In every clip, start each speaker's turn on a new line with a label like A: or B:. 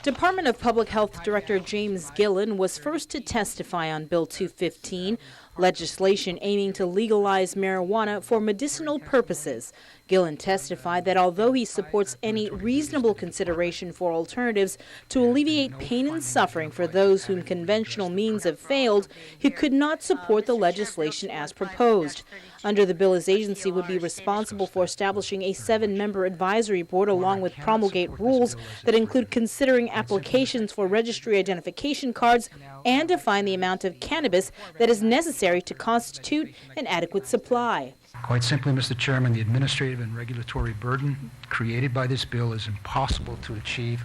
A: Department of Public Health Director James Gillen was first to testify on Bill 215, legislation aiming to legalize marijuana for medicinal purposes. Gillen testified that although he supports any reasonable consideration for alternatives to alleviate pain and suffering for those whom conventional means have failed, he could not support the legislation as proposed. Under the bill, his agency would be responsible for establishing a 7-member advisory board along with promulgate rules that include considering applications for registry identification cards and define the amount of cannabis that is necessary to constitute an adequate supply.
B: Quite simply, Mr. Chairman, the administrative and regulatory burden created by this bill is impossible to achieve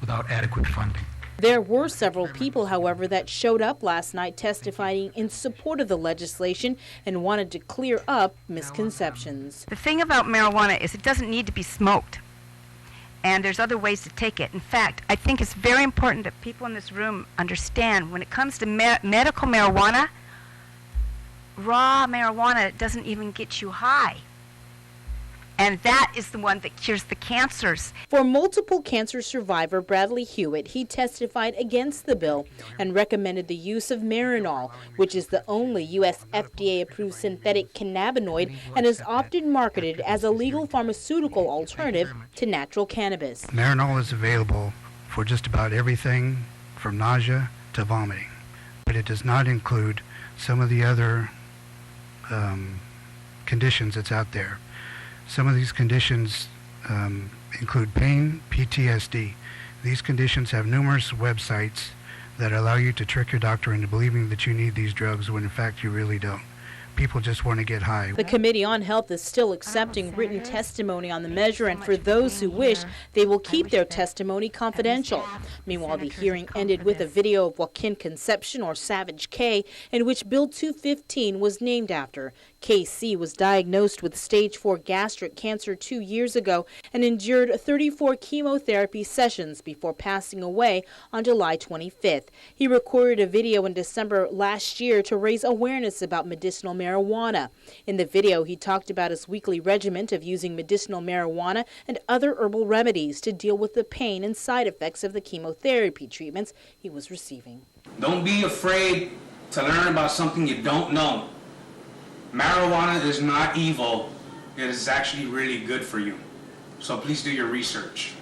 B: without adequate funding.
A: There were several people, however, that showed up last night testifying in support of the legislation and wanted to clear up misconceptions.
C: The thing about marijuana is it doesn't need to be smoked, and there's other ways to take it. In fact, I think it's very important that people in this room understand when it comes to medical marijuana, raw marijuana doesn't even get you high. And that is the one that cures the cancers.
A: For multiple cancer survivor Bradley Hewitt, he testified against the bill and recommended the use of Marinol, which is the only U.S. FDA-approved synthetic cannabinoid and is often marketed as a legal pharmaceutical alternative to natural cannabis.
B: Marinol is available for just about everything from nausea to vomiting, but it does not include some of the other conditions that's out there. Some of these conditions include pain, PTSD. These conditions have numerous websites that allow you to trick your doctor into believing that you need these drugs when in fact you really don't. People just want to get high.
A: The Committee on Health is still accepting written testimony on the measure, and for those who wish, they will keep their testimony confidential. Meanwhile, the hearing ended with a video of Joaquin Concepcion, or Savage K, in which Bill 215 was named after. KC was diagnosed with stage 4 gastric cancer 2 years ago and endured 34 chemotherapy sessions before passing away on July 25th. He recorded a video in December last year to raise awareness about medicinal marijuana. In the video, he talked about his weekly regimen of using medicinal marijuana and other herbal remedies to deal with the pain and side effects of the chemotherapy treatments he was receiving.
D: Don't be afraid to learn about something you don't know. Marijuana is not evil. It is actually really good for you. So please do your research.